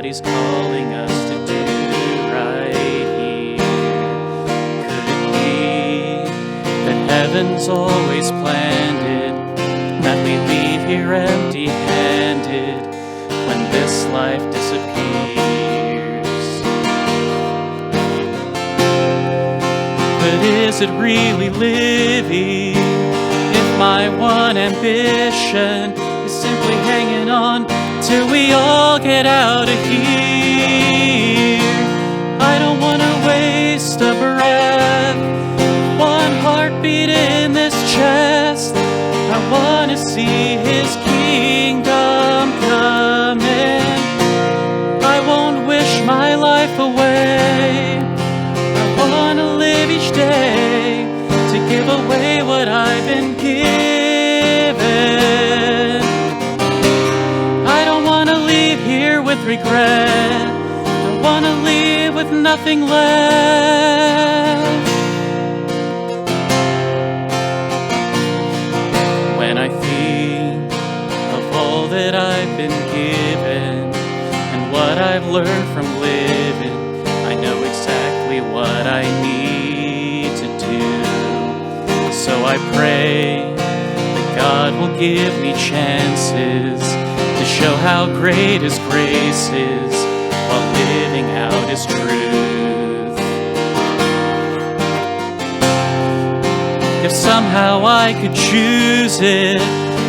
He's calling us to do right here. Could it be that heaven's always planned it, that we leave here empty-handed when this life disappears? But is it really living if my one ambition is simply hanging on till we all get out of here? I don't want to waste a breath, one heartbeat in this chest. I want to see His kingdom come in. I won't wish my life away. I want to live each day to give away what I've been given. I don't want to leave here with regret. I want to leave with nothing left. When I think of all that I've been given and what I've learned from living, I know exactly what I need to do. So I pray that God will give me chances to show how great His grace is while living out His truth. If somehow I could choose it,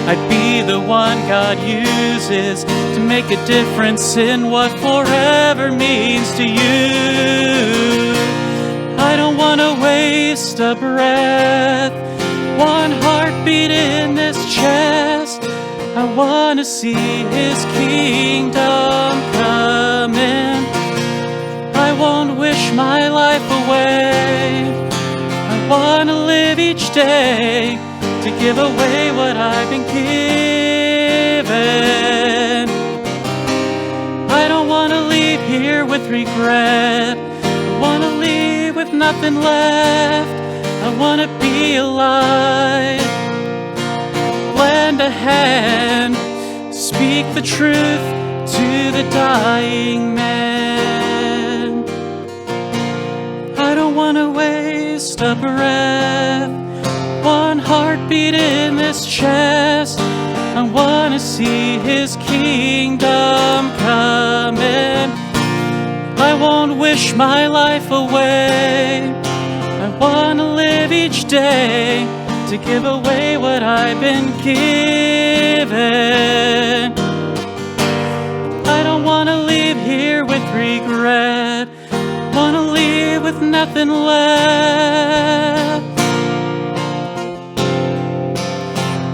I'd be the one God uses to make a difference in what forever means to you. I don't want to waste a breath, one heartbeat in this chest. I want to see His kingdom come in. I won't wish my life away. I want to live each day to give away what I've been given. I don't want to leave here with regret. I want to leave with nothing left. I want to be alive. Lend a hand, speak the truth to the dying man. I don't want to waste a breath, one heartbeat in this chest. I want to see His kingdom come in. I won't wish my life away. I want to live each day to give away what I've been given. I don't want to leave here with regret. I want to leave with nothing left.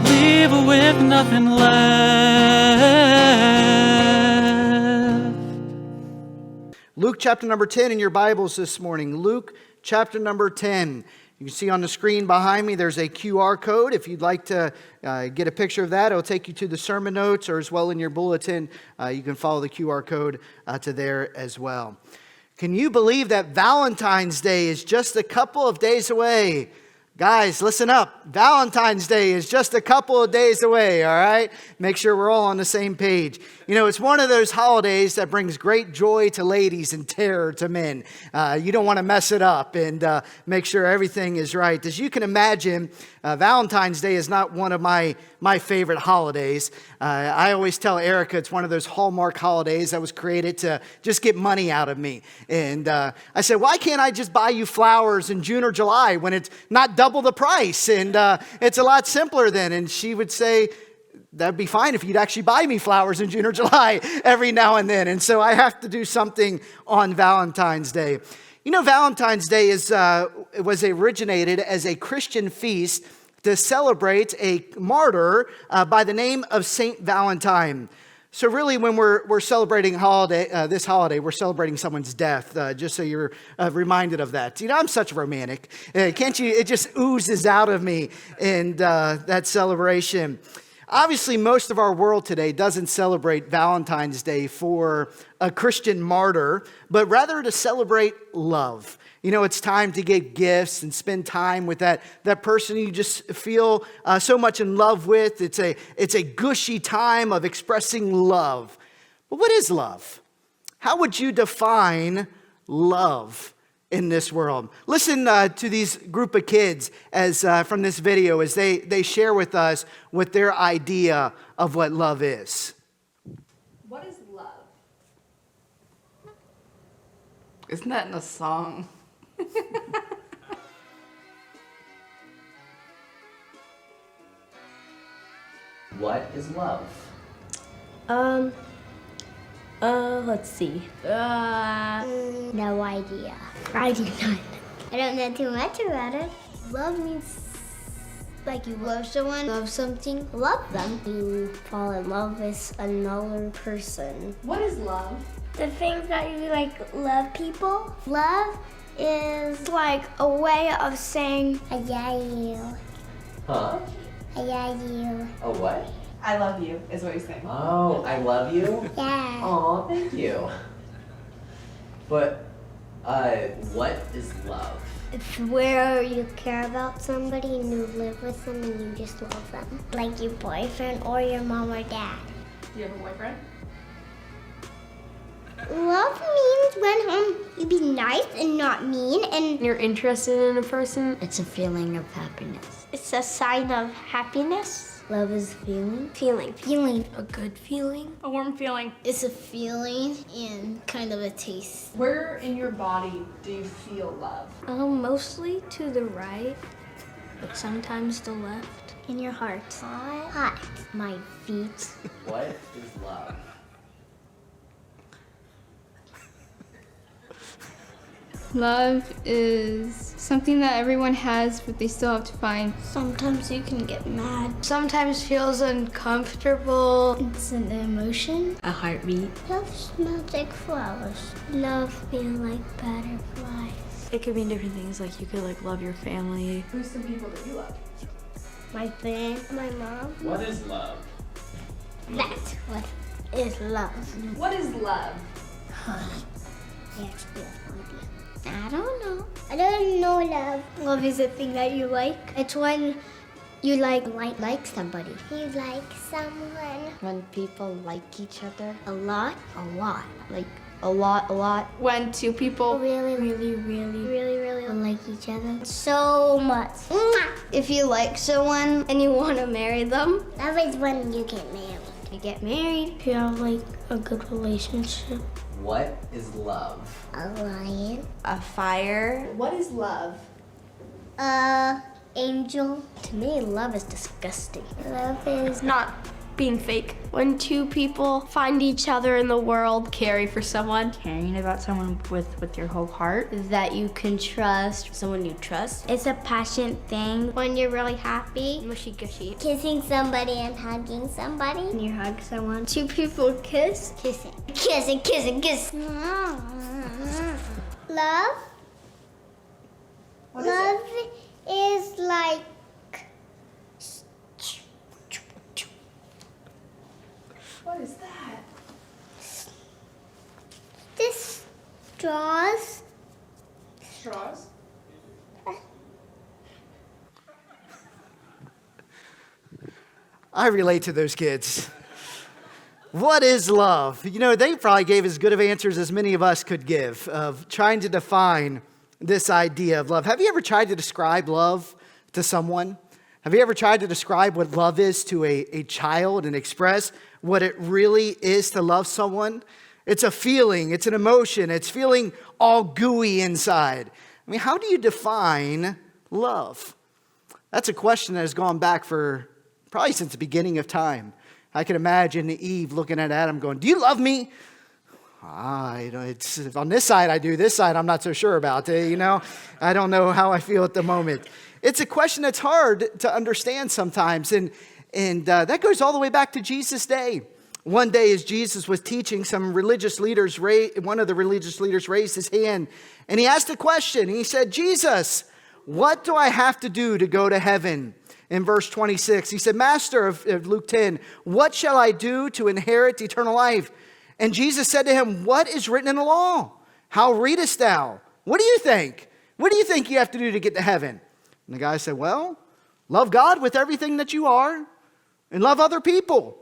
Leave with nothing left. Luke chapter number 10 in your Bibles this morning. Luke chapter number 10. You can see on the screen behind me there's a QR code. If you'd like to get a picture of that, it'll take you to the sermon notes, or as well in your bulletin, you can follow the QR code to there as well. Can you believe that Valentine's Day is just a couple of days away? Guys, listen up. Valentine's Day is just a couple of days away, all right? Make sure we're all on the same page. You know, it's one of those holidays that brings great joy to ladies and terror to men. You don't want to mess it up and make sure everything is right. As you can imagine, Valentine's Day is not one of my favorite holidays. I always tell Erica it's one of those Hallmark holidays that was created to just get money out of me. And I said, why can't I just buy you flowers in June or July when it's not double the price? And it's a lot simpler then. And she would say, that'd be fine if you'd actually buy me flowers in June or July every now and then. And so I have to do something on Valentine's Day. You know, Valentine's Day was originated as a Christian feast to celebrate a martyr by the name of Saint Valentine. So really, when we're celebrating this holiday, we're celebrating someone's death, just so you're reminded of that. You know, I'm such a romantic. Can't you? It just oozes out of me in that celebration. Obviously, most of our world today doesn't celebrate Valentine's Day for a Christian martyr, but rather to celebrate love. You know, it's time to get gifts and spend time with that person you just feel so much in love with. It's a gushy time of expressing love. But what is love? How would you define love in this world? Listen to these group of kids as from this video as they share with us what their idea of what love is. What is love? Isn't that in a song? What is love? Let's see. No idea. I do not. I don't know too much about it. Love means like you love someone, love something, love them. You fall in love with another person. What is love? The things that you like love people. Love is like a way of saying I love you. Huh? I love you. Oh, what? I love you, is what he's saying. Oh, I love you? Yeah. Aw, thank you. But, what is love? It's where you care about somebody and you live with them and you just love them. Like your boyfriend or your mom or dad. Do you have a boyfriend? Love means when you be nice and not mean and You're interested in a person. it's a feeling of happiness. It's a sign of happiness. Love is feeling. Feeling. A good feeling. A warm feeling. It's a feeling and kind of a taste. Where in your body do you feel love? Mostly to the right, but sometimes the left. In your heart. Hot. My feet. What is love? Love is something that everyone has, but they still have to find. Sometimes you can get mad. Sometimes feels uncomfortable. It's an emotion. A heartbeat. Love smells like flowers. Love feels like butterflies. It could mean different things, like you could love your family. Who's some people that you love? My friend, my mom. What is love? That's what is love. What is love? Yes, I don't know. I don't know love. Love is a thing that you like. It's when you like somebody. You like someone. When people like each other. A lot. Like a lot. When two people Really like each other. So much. If you like someone and you want to marry them, Love is when you get married. you get married. If you have a good relationship. What is love? A lion. A fire. What is love? Angel. To me, love is disgusting. Love is Not being fake. When two people find each other in the world, caring for someone, Caring about someone with your whole heart. that you can trust, someone you trust. It's a passion thing. When you're really happy. Mushy gushy. Kissing somebody and hugging somebody. When you hug someone, two people kiss. Kissing. Kiss. Love? Love is like What is that? this straws. Straws? I relate to those kids. What is love? You know, they probably gave as good of answers as many of us could give of trying to define this idea of love. Have you ever tried to describe love to someone? Have you ever tried to describe what love is to a child and express what it really is to love someone? It's a feeling, it's an emotion, it's feeling all gooey inside. I mean, how do you define love? That's a question that has gone back for probably since the beginning of time. I can imagine Eve looking at Adam going, "Do you love me?" It's on this side I do, this side I'm not so sure about. I don't know how I feel at the moment. It's a question that's hard to understand sometimes, and that goes all the way back to Jesus' day. One day as Jesus was teaching, some religious leaders, one of the religious leaders raised his hand, and he asked a question. He said, "Jesus, what do I have to do to go to heaven?" In verse 26, he said, "Master," of Luke 10, "what shall I do to inherit eternal life?" And Jesus said to him, "What is written in the law? How readest thou? What do you think? What do you think you have to do to get to heaven?" And the guy said, "Well, love God with everything that you are and love other people."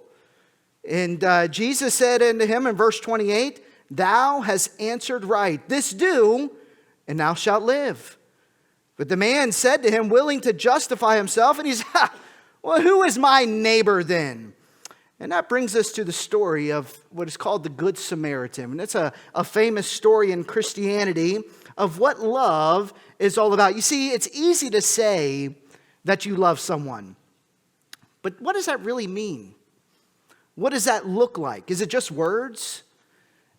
And Jesus said unto him in verse 28, thou hast answered right. This do, and thou shalt live. But the man said to him, willing to justify himself, and he said, well, who is my neighbor then? And that brings us to the story of what is called the Good Samaritan. And it's a famous story in Christianity of what love is all about. You see, it's easy to say that you love someone. But what does that really mean? What does that look like? Is it just words?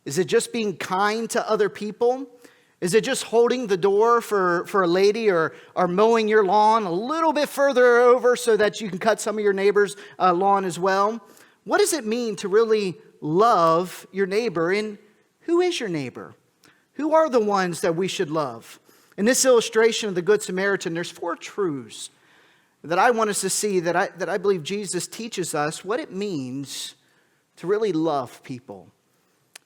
Is it just being kind to other people? Is it just holding the door for a lady or mowing your lawn a little bit further over so that you can cut some of your neighbor's lawn as well? What does it mean to really love your neighbor? And who is your neighbor? Who are the ones that we should love? In this illustration of the Good Samaritan, there's 4 truths that I want us to see that I believe Jesus teaches us what it means to really love people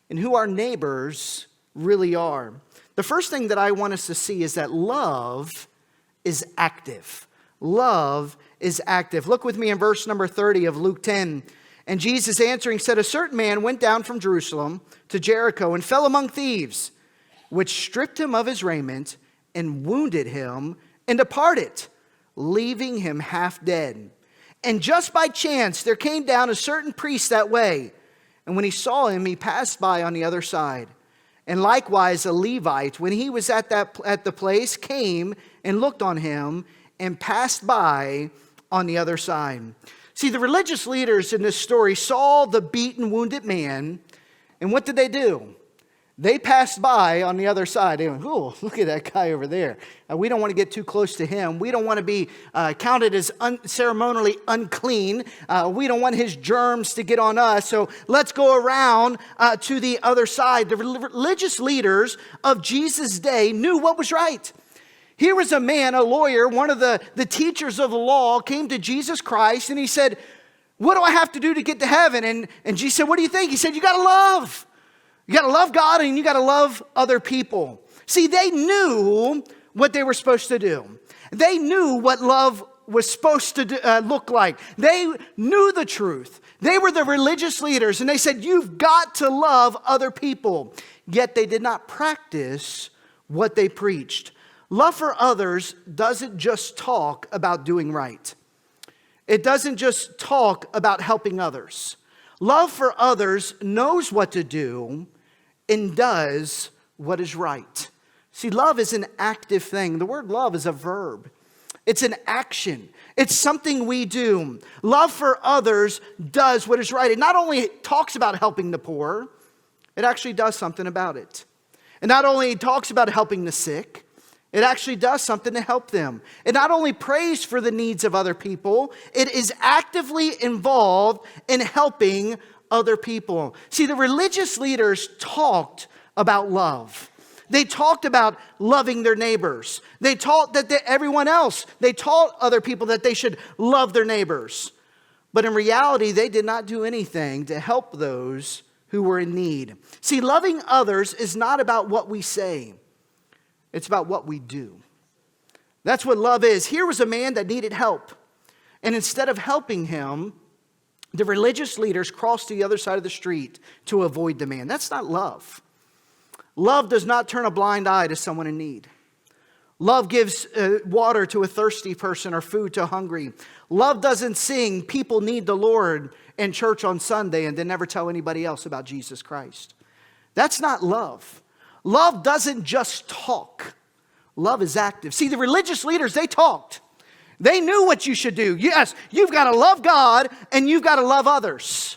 and who our neighbors really are. The first thing that I want us to see is that love is active. Love is active. Look with me in verse number 30 of Luke 10. And Jesus answering said, a certain man went down from Jerusalem to Jericho and fell among thieves, which stripped him of his raiment and wounded him and departed, leaving him half dead. And just by chance there came down a certain priest that way. And when he saw him, he passed by on the other side. And likewise a Levite, when he was at the place, came and looked on him and passed by on the other side. See, the religious leaders in this story saw the beaten, wounded man, and what did they do? They passed by on the other side. They went, oh, look at that guy over there. We don't want to get too close to him. We don't want to be counted as ceremonially unclean. We don't want his germs to get on us. So let's go around to the other side. The religious leaders of Jesus' day knew what was right. Here was a man, a lawyer, one of the teachers of the law, came to Jesus Christ and he said, what do I have to do to get to heaven? And Jesus said, what do you think? He said, you got to love. You got to love God and you got to love other people. See, they knew what they were supposed to do. They knew what love was supposed to look like. They knew the truth. They were the religious leaders and they said, you've got to love other people. Yet they did not practice what they preached. Love for others doesn't just talk about doing right. It doesn't just talk about helping others. Love for others knows what to do and does what is right. See, love is an active thing. The word love is a verb. It's an action. It's something we do. Love for others does what is right. It not only talks about helping the poor, it actually does something about it. It not only talks about helping the sick, it actually does something to help them. It not only prays for the needs of other people, it is actively involved in helping other people. See, the religious leaders talked about love. They talked about loving their neighbors. They taught that everyone else, they taught other people that they should love their neighbors. But in reality, they did not do anything to help those who were in need. See, loving others is not about what we say. It's about what we do. That's what love is. Here was a man that needed help. And instead of helping him, the religious leaders crossed to the other side of the street to avoid the man. That's not love. Love does not turn a blind eye to someone in need. Love gives water to a thirsty person or food to a hungry. Love doesn't sing, people need the Lord in church on Sunday and then never tell anybody else about Jesus Christ. That's not love. Love doesn't just talk. Love is active. See, the religious leaders, they talked. They knew what you should do. Yes, you've got to love God and you've got to love others.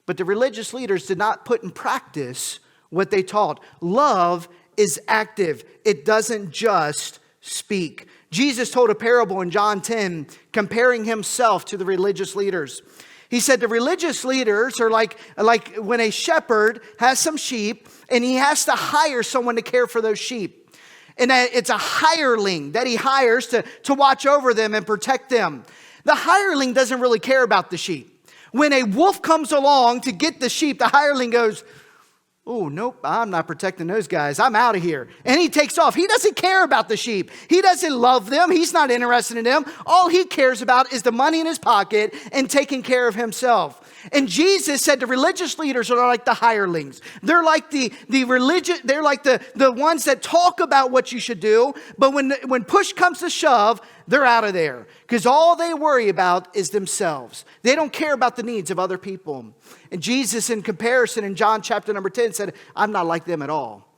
But the religious leaders did not put in practice what they taught. Love is active. It doesn't just speak. Jesus told a parable in John 10, comparing himself to the religious leaders. He said the religious leaders are like when a shepherd has some sheep and he has to hire someone to care for those sheep. And it's a hireling that he hires to watch over them and protect them. The hireling doesn't really care about the sheep. When a wolf comes along to get the sheep, the hireling goes, Oh, nope, I'm not protecting those guys. I'm out of here. And he takes off. He doesn't care about the sheep. He doesn't love them. He's not interested in them. All he cares about is the money in his pocket and taking care of himself. And Jesus said the religious leaders are like the hirelings. They're like the ones that talk about what you should do, but when push comes to shove, they're out of there. Because all they worry about is themselves. They don't care about the needs of other people. And Jesus, in comparison, in John chapter number 10, said, I'm not like them at all.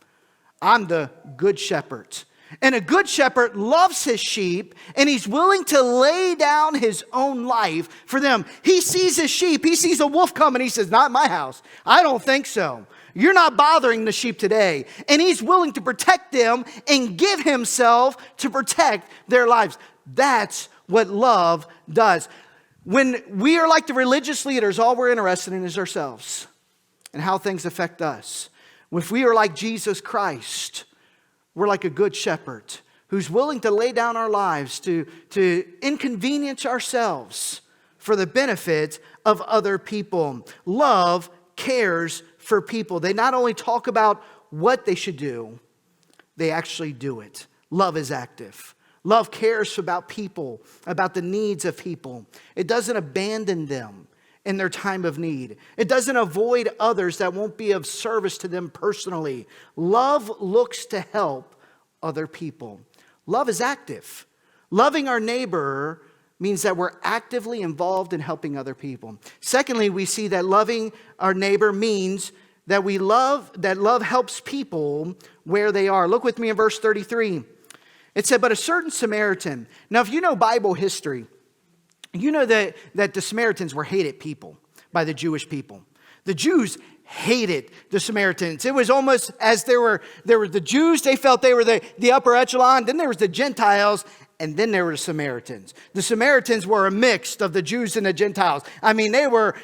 I'm the good shepherd. And a good shepherd loves his sheep, and he's willing to lay down his own life for them. He sees his sheep. He sees a wolf coming. He says, not in my house. I don't think so. You're not bothering the sheep today. And he's willing to protect them and give himself to protect their lives. That's what love does. When we are like the religious leaders, all we're interested in is ourselves and how things affect us. If we are like Jesus Christ, we're like a good shepherd who's willing to lay down our lives to inconvenience ourselves for the benefit of other people. Love cares for people. They not only talk about what they should do, they actually do it. Love is active. Love cares about people, about the needs of people. It doesn't abandon them in their time of need. It doesn't avoid others that won't be of service to them personally. Love looks to help other people. Love is active. Loving our neighbor means that we're actively involved in helping other people. Secondly, we see that loving our neighbor means that love helps people where they are. Look with me in verse 33. It said, but a certain Samaritan. Now, if you know Bible history, you know that the Samaritans were hated people by the Jewish people. The Jews hated the Samaritans. It was almost as there were the Jews, they felt they were the upper echelon. Then there was the Gentiles, and then there were the Samaritans. The Samaritans were a mix of the Jews and the Gentiles. I mean, they were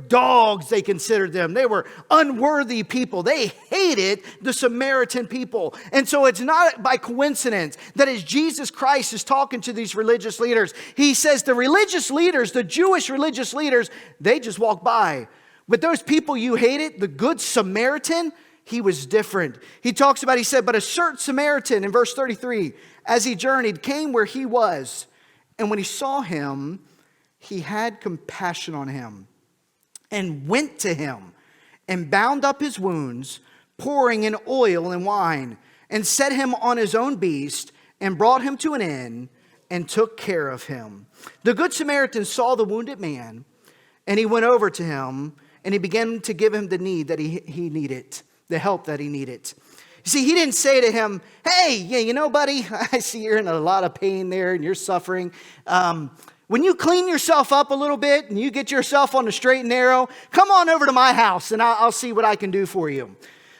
dogs, they considered them. They were unworthy people. They hated the Samaritan people. And so it's not by coincidence that as Jesus Christ is talking to these religious leaders, he says the religious leaders, the Jewish religious leaders, they just walk by. But those people you hated, the good Samaritan, he was different. He said, but a certain Samaritan in verse 33, as he journeyed, came where he was. And when he saw him, he had compassion on him and went to him and bound up his wounds, pouring in oil and wine, and set him on his own beast and brought him to an inn and took care of him. The good Samaritan saw the wounded man, and he went over to him and he began to give him the need that he needed, the help that he needed. You see, he didn't say to him, hey, yeah, you know, buddy, I see you're in a lot of pain there and you're suffering. When you clean yourself up a little bit and you get yourself on the straight and narrow, come on over to my house and I'll see what I can do for you.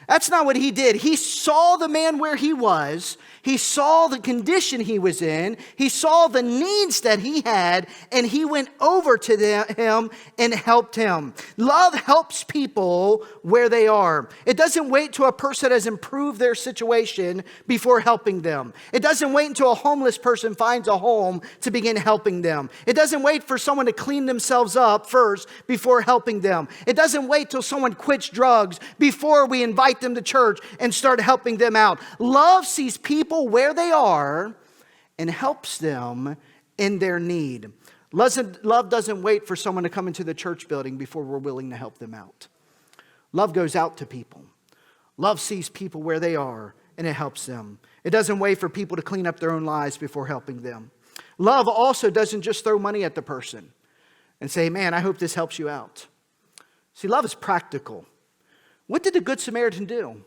That's not what he did. He saw the man where he was. He saw the condition he was in. He saw the needs that he had, and he went over to him and helped him. Love helps people where they are. It doesn't wait till a person has improved their situation before helping them. It doesn't wait until a homeless person finds a home to begin helping them. It doesn't wait for someone to clean themselves up first before helping them. It doesn't wait till someone quits drugs before we invite them to church and start helping them out. Love sees people where they are and helps them in their need. Love doesn't wait for someone to come into the church building before we're willing to help them out. Love goes out to people. Love sees people where they are and it helps them. It doesn't wait for people to clean up their own lives before helping them. Love also doesn't just throw money at the person and say, man, I hope this helps you out. See, love is practical. What did the Good Samaritan do?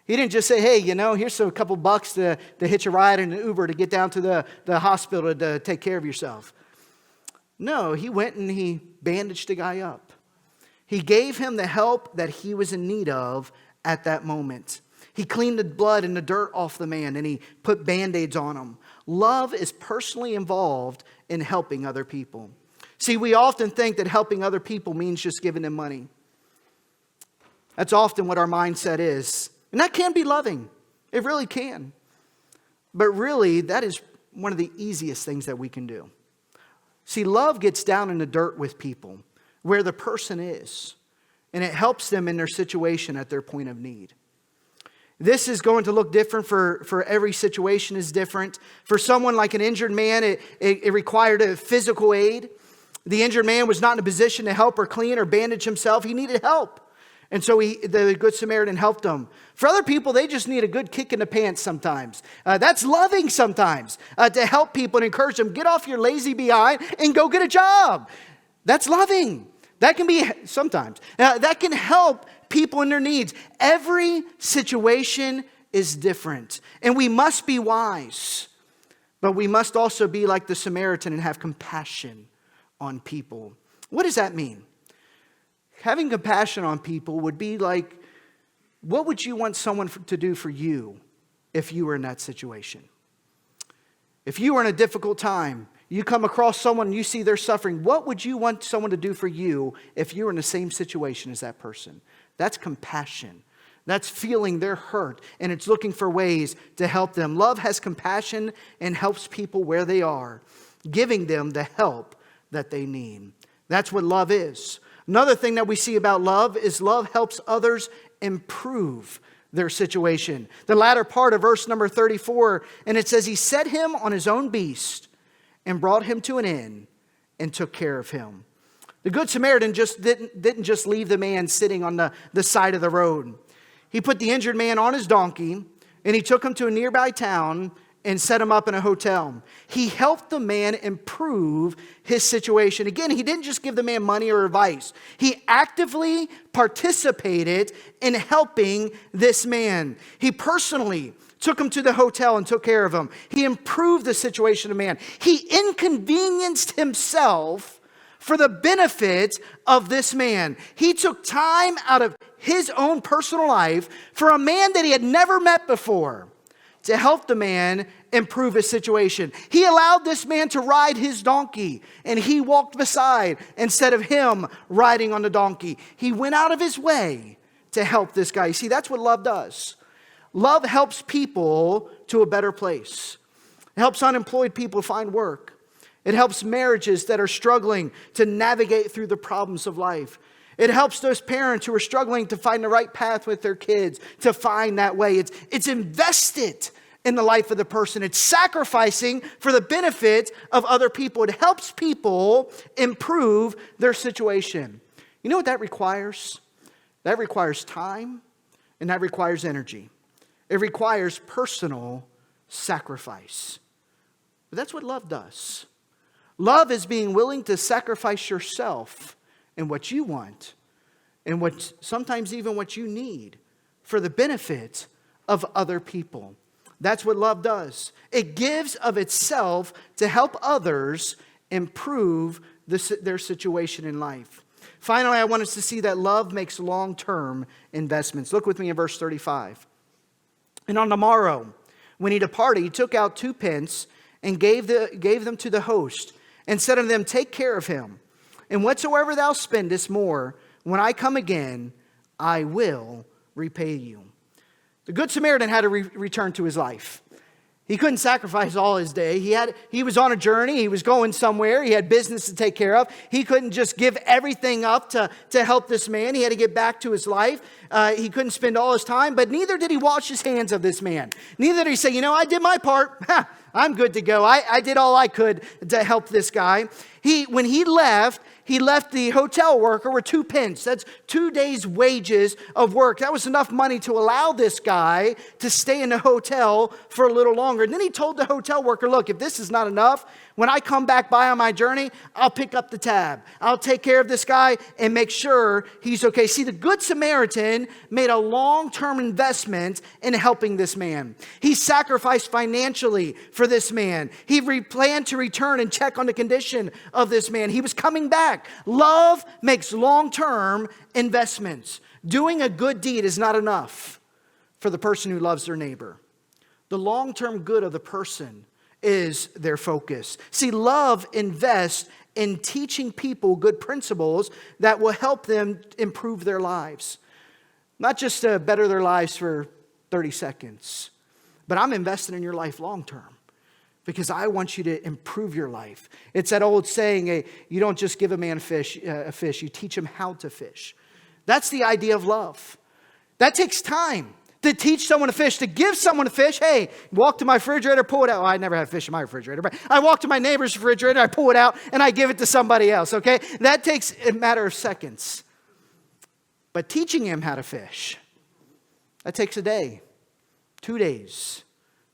He didn't just say, hey, you know, here's a couple bucks to hitch a ride in an Uber to get down to the hospital to take care of yourself. No, he went and he bandaged the guy up. He gave him the help that he was in need of at that moment. He cleaned the blood and the dirt off the man and he put Band-Aids on him. Love is personally involved in helping other people. See, we often think that helping other people means just giving them money. That's often what our mindset is. And that can be loving. It really can. But really, that is one of the easiest things that we can do. See, love gets down in the dirt with people, where the person is. and it helps them in their situation at their point of need. This is going to look different for every situation is different. For someone like an injured man, it required a physical aid. The injured man was not in a position to help or clean or bandage himself. He needed help. And so the Good Samaritan helped him. For other people, they just need a good kick in the pants sometimes. That's loving sometimes, to help people and encourage them. Get off your lazy behind and go get a job. That's loving. That can be sometimes. That can help people in their needs. Every situation is different. And we must be wise. But we must also be like the Samaritan and have compassion on people. What does that mean? Having compassion on people would be like, what would you want someone to do for you if you were in that situation? If you were in a difficult time, you come across someone and you see they're suffering, what would you want someone to do for you if you were in the same situation as that person? That's compassion. That's feeling their hurt, and it's looking for ways to help them. Love has compassion and helps people where they are, giving them the help that they need. That's what love is. Another thing that we see about love is love helps others improve their situation. The latter part of verse number 34, and it says, he set him on his own beast and brought him to an inn and took care of him. The Good Samaritan just didn't just leave the man sitting on the side of the road. He put the injured man on his donkey and he took him to a nearby town and set him up in a hotel. He helped the man improve his situation. Again, he didn't just give the man money or advice. He actively participated in helping this man. He personally took him to the hotel and took care of him. He improved the situation of the man. He inconvenienced himself for the benefit of this man. He took time out of his own personal life for a man that he had never met before to help the man improve his situation. He allowed this man to ride his donkey, and he walked beside instead of him riding on the donkey. He went out of his way to help this guy. You see, that's what love does. Love helps people to a better place. It helps unemployed people find work. It helps marriages that are struggling to navigate through the problems of life. It helps those parents who are struggling to find the right path with their kids, to find that way. It's invested in the life of the person. It's sacrificing for the benefit of other people. It helps people improve their situation. You know what that requires? That requires time, and that requires energy. It requires personal sacrifice. But that's what love does. Love is being willing to sacrifice yourself and what you want, and what sometimes even what you need for the benefit of other people. That's what love does. It gives of itself to help others improve their situation in life. Finally, I want us to see that love makes long-term investments. Look with me in verse 35. And on the morrow, when he departed, he took out 2 pence and gave them to the host, and said unto them, take care of him. And whatsoever thou spendest more, when I come again, I will repay you. The Good Samaritan had to return to his life. He couldn't sacrifice all his day. He was on a journey. He was going somewhere. He had business to take care of. He couldn't just give everything up to help this man. He had to get back to his life. He couldn't spend all his time, but neither did he wash his hands of this man. Neither did he say, I did my part. I'm good to go. I did all I could to help this guy. When he left the hotel worker with 2 pence. That's 2 days' wages of work. That was enough money to allow this guy to stay in the hotel for a little longer. And then he told the hotel worker, look, if this is not enough, when I come back by on my journey, I'll pick up the tab. I'll take care of this guy and make sure he's okay. See, the Good Samaritan made a long-term investment in helping this man. He sacrificed financially for this man. He planned to return and check on the condition of this man. He was coming back. Love makes long-term investments. Doing a good deed is not enough for the person who loves their neighbor. The long-term good of the person is their focus. See, love invests in teaching people good principles that will help them improve their lives. Not just to better their lives for 30 seconds, but I'm investing in your life long-term. Because I want you to improve your life. It's that old saying, you don't just give a man a fish, you teach him how to fish. That's the idea of love. That takes time. To teach someone to fish, to give someone a fish. Hey, walk to my refrigerator, pull it out. Well, I never have fish in my refrigerator, but I walk to my neighbor's refrigerator, I pull it out, and I give it to somebody else, okay? That takes a matter of seconds. But teaching him how to fish, that takes a day, 2 days.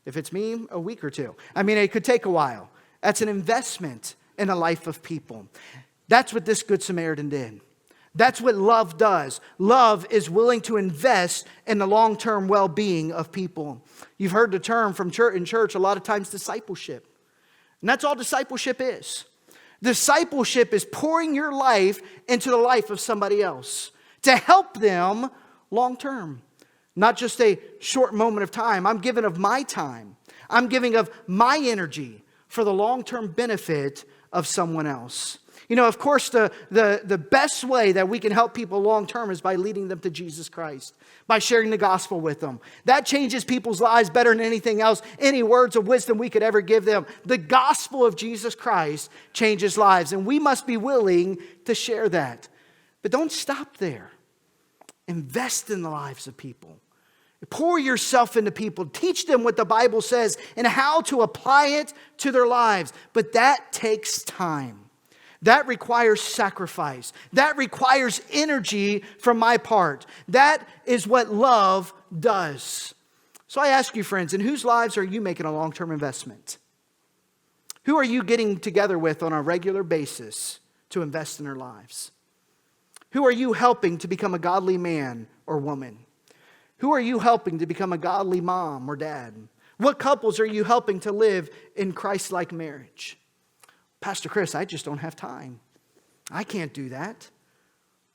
If it's me, a week or two. I mean, it could take a while. That's an investment in the life of people. That's what this Good Samaritan did. That's what love does. Love is willing to invest in the long-term well-being of people. You've heard the term from in church a lot of times, discipleship. And that's all discipleship is. Discipleship is pouring your life into the life of somebody else to help them long-term. Not just a short moment of time. I'm giving of my time. I'm giving of my energy for the long-term benefit of someone else. You know, of course, the best way that we can help people long-term is by leading them to Jesus Christ, by sharing the gospel with them. That changes people's lives better than anything else, any words of wisdom we could ever give them. The gospel of Jesus Christ changes lives, and we must be willing to share that. But don't stop there. Invest in the lives of people. Pour yourself into people. Teach them what the Bible says and how to apply it to their lives. But that takes time. That requires sacrifice. That requires energy from my part. That is what love does. So I ask you, friends, in whose lives are you making a long-term investment? Who are you getting together with on a regular basis to invest in their lives? Who are you helping to become a godly man or woman? Who are you helping to become a godly mom or dad? What couples are you helping to live in Christ-like marriage? Pastor Chris, I just don't have time. I can't do that.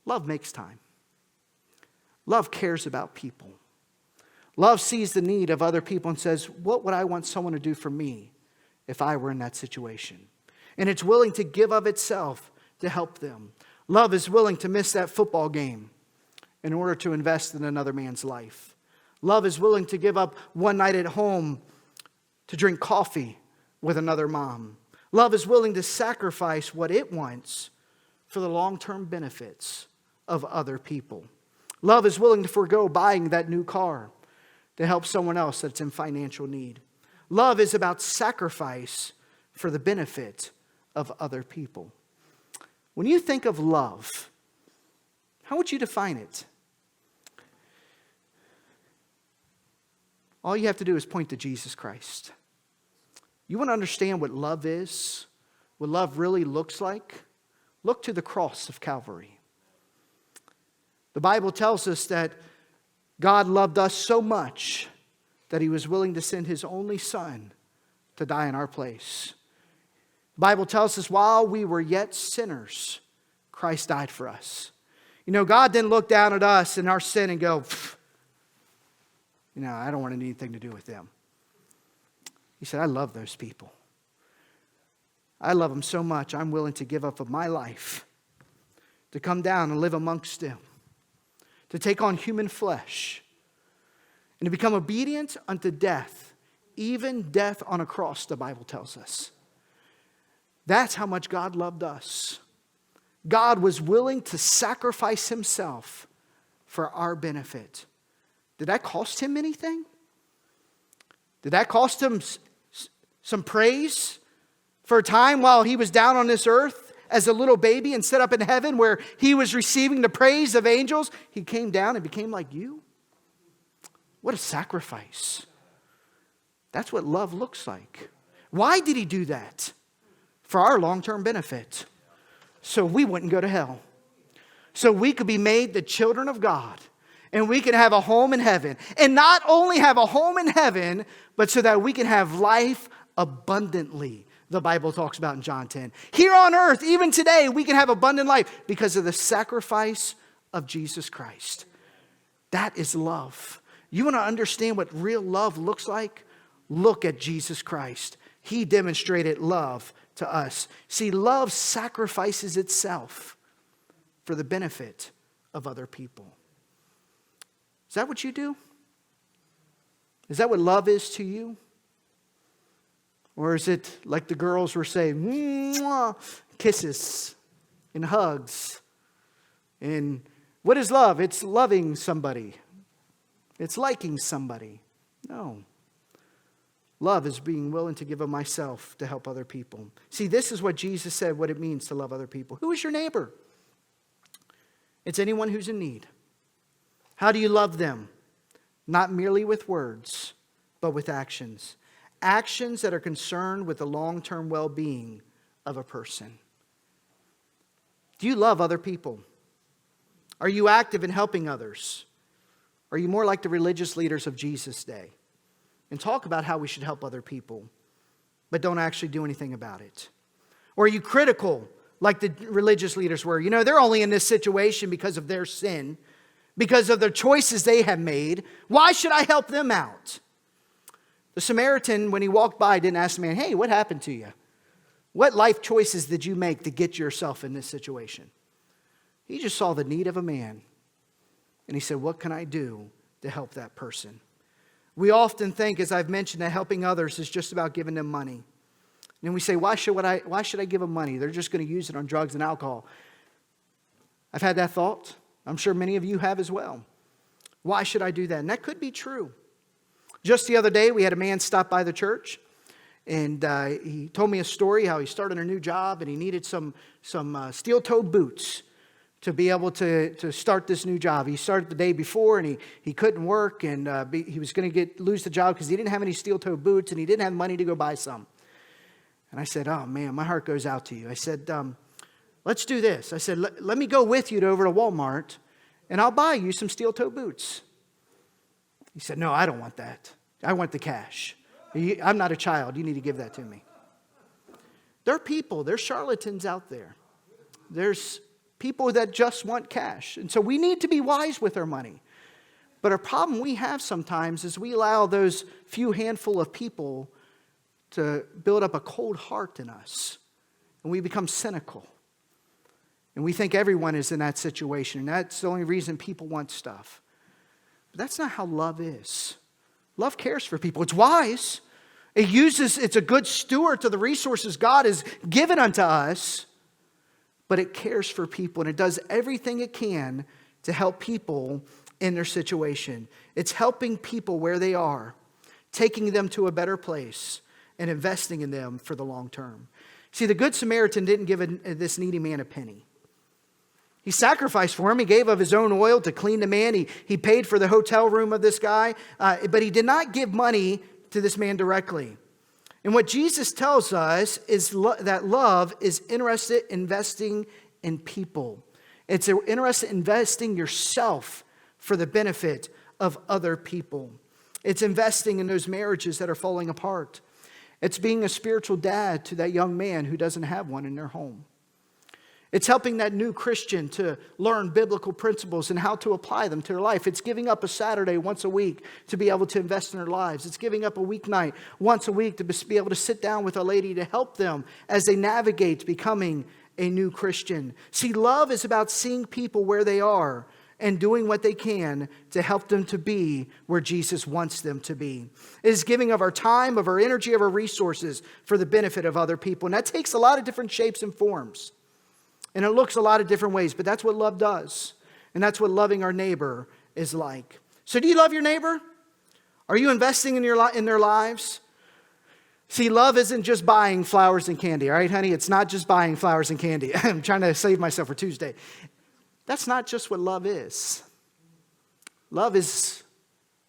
Love makes time. Love cares about people. Love sees the need of other people and says, what would I want someone to do for me if I were in that situation? And it's willing to give of itself to help them. Love is willing to miss that football game in order to invest in another man's life. Love is willing to give up one night at home to drink coffee with another mom. Love is willing to sacrifice what it wants for the long-term benefits of other people. Love is willing to forego buying that new car to help someone else that's in financial need. Love is about sacrifice for the benefit of other people. When you think of love, how would you define it? All you have to do is point to Jesus Christ. You want to understand what love is, what love really looks like? Look to the cross of Calvary. The Bible tells us that God loved us so much that He was willing to send His only Son to die in our place. The Bible tells us while we were yet sinners, Christ died for us. You know, God didn't look down at us and our sin and go, I don't want anything to do with them. He said, I love those people. I love them so much, I'm willing to give up of my life to come down and live amongst them, to take on human flesh, and to become obedient unto death, even death on a cross, the Bible tells us. That's how much God loved us. God was willing to sacrifice Himself for our benefit. Did that cost Him anything? Did that cost Him some praise for a time while He was down on this earth as a little baby and set up in heaven where He was receiving the praise of angels? He came down and became like you. What a sacrifice. That's what love looks like. Why did He do that? For our long-term benefit. So we wouldn't go to hell. So we could be made the children of God. And we can have a home in heaven. And not only have a home in heaven, but so that we can have life abundantly. The Bible talks about in John 10. Here on earth, even today, we can have abundant life because of the sacrifice of Jesus Christ. That is love. You want to understand what real love looks like? Look at Jesus Christ. He demonstrated love to us. See, love sacrifices itself for the benefit of other people. Is that what you do? Is that what love is to you? Or is it like the girls were saying, mwah, kisses and hugs and What is love? It's loving somebody. It's liking somebody. No. Love is being willing to give of myself to help other people. See, this is what Jesus said, what it means to love other people. Who is your neighbor? It's anyone who's in need. How do you love them? Not merely with words, but with actions. Actions that are concerned with the long-term well-being of a person. Do you love other people? Are you active in helping others? Are you more like the religious leaders of Jesus' day? And talk about how we should help other people, but don't actually do anything about it. Or are you critical like the religious leaders were? You know, they're only in this situation because of their sin, because of the choices they have made. Why should I help them out? The Samaritan, when he walked by, didn't ask the man, hey, what happened to you? What life choices did you make to get yourself in this situation? He just saw the need of a man. And he said, what can I do to help that person? We often think, as I've mentioned, that helping others is just about giving them money. And we say, why should I give them money? They're just going to use it on drugs and alcohol. I've had that thought. I'm sure many of you have as well. Why should I do that? And that could be true. Just the other day, we had a man stop by the church. And he told me a story how he started a new job and he needed some steel-toed boots to be able to start this new job. He started the day before and he couldn't work and he was going to lose the job because he didn't have any steel-toed boots and he didn't have money to go buy some. And I said, oh man, my heart goes out to you. I said, let's do this. I said, let me go with you over to Walmart and I'll buy you some steel-toed boots. He said, no, I don't want that. I want the cash. I'm not a child. You need to give that to me. There are people, there's charlatans out there. There's people that just want cash. And so we need to be wise with our money. But a problem we have sometimes is we allow those few handful of people to build up a cold heart in us. And we become cynical. And we think everyone is in that situation. And that's the only reason people want stuff. But that's not how love is. Love cares for people. It's wise. It's a good steward to the resources God has given unto us. But it cares for people and it does everything it can to help people in their situation. It's helping people where they are, taking them to a better place and investing in them for the long term. See, the Good Samaritan didn't give this needy man a penny. He sacrificed for him. He gave of his own oil to clean the man. He paid for the hotel room of this guy. But he did not give money to this man directly. And what Jesus tells us is that love is interested in investing in people. It's interested in investing yourself for the benefit of other people. It's investing in those marriages that are falling apart. It's being a spiritual dad to that young man who doesn't have one in their home. It's helping that new Christian to learn biblical principles and how to apply them to their life. It's giving up a Saturday once a week to be able to invest in their lives. It's giving up a weeknight once a week to be able to sit down with a lady to help them as they navigate becoming a new Christian. See, love is about seeing people where they are and doing what they can to help them to be where Jesus wants them to be. It is giving of our time, of our energy, of our resources for the benefit of other people. And that takes a lot of different shapes and forms. And it looks a lot of different ways, but that's what love does. And that's what loving our neighbor is like. So do you love your neighbor? Are you investing in their lives? See, love isn't just buying flowers and candy, all right, honey? It's not just buying flowers and candy. I'm trying to save myself for Tuesday. That's not just what love is. Love is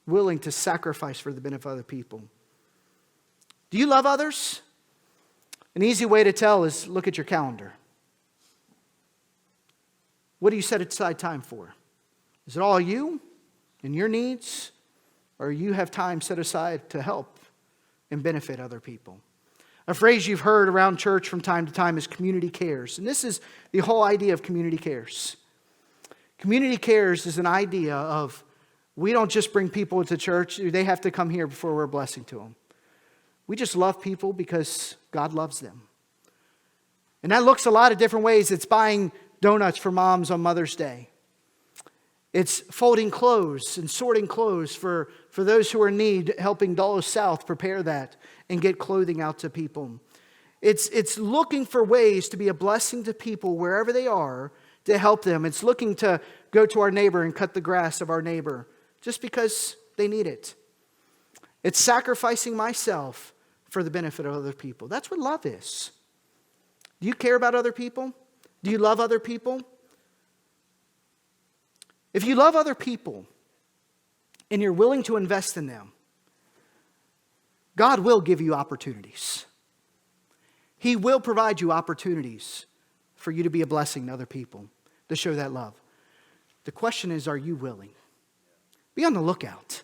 willing to sacrifice for the benefit of other people. Do you love others? An easy way to tell is look at your calendar. What do you set aside time for? Is it all you and your needs? Or you have time set aside to help and benefit other people? A phrase you've heard around church from time to time is community cares. And this is the whole idea of community cares. Community cares is an idea of we don't just bring people to church. They have to come here before we're a blessing to them. We just love people because God loves them. And that looks a lot of different ways. It's buying donuts for moms on Mother's Day. It's folding clothes and sorting clothes for those who are in need, helping Dulles South prepare that and get clothing out to people. It's looking for ways to be a blessing to people wherever they are, to help them. It's looking to go to our neighbor and cut the grass of our neighbor just because they need it. It's sacrificing myself for the benefit of other people. That's what love is. Do you care about other people? Do you love other people? If you love other people and you're willing to invest in them, God will give you opportunities. He will provide you opportunities for you to be a blessing to other people, to show that love. The question is, are you willing? Be on the lookout.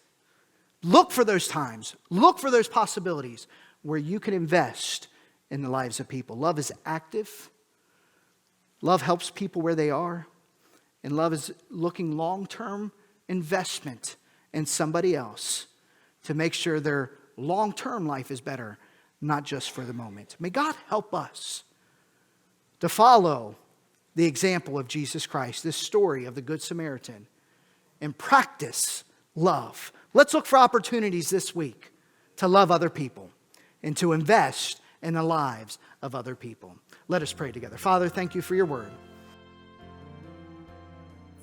Look for those times. Look for those possibilities where you can invest in the lives of people. Love is active. Love helps people where they are. And love is looking long-term investment in somebody else to make sure their long-term life is better, not just for the moment. May God help us to follow the example of Jesus Christ, this story of the Good Samaritan, and practice love. Let's look for opportunities this week to love other people and to invest in the lives of other people. Let us pray together. Father, thank you for your word.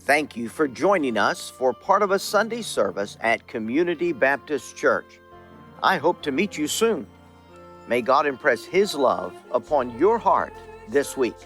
Thank you for joining us for part of a Sunday service at Community Baptist Church. I hope to meet you soon. May God impress His love upon your heart this week.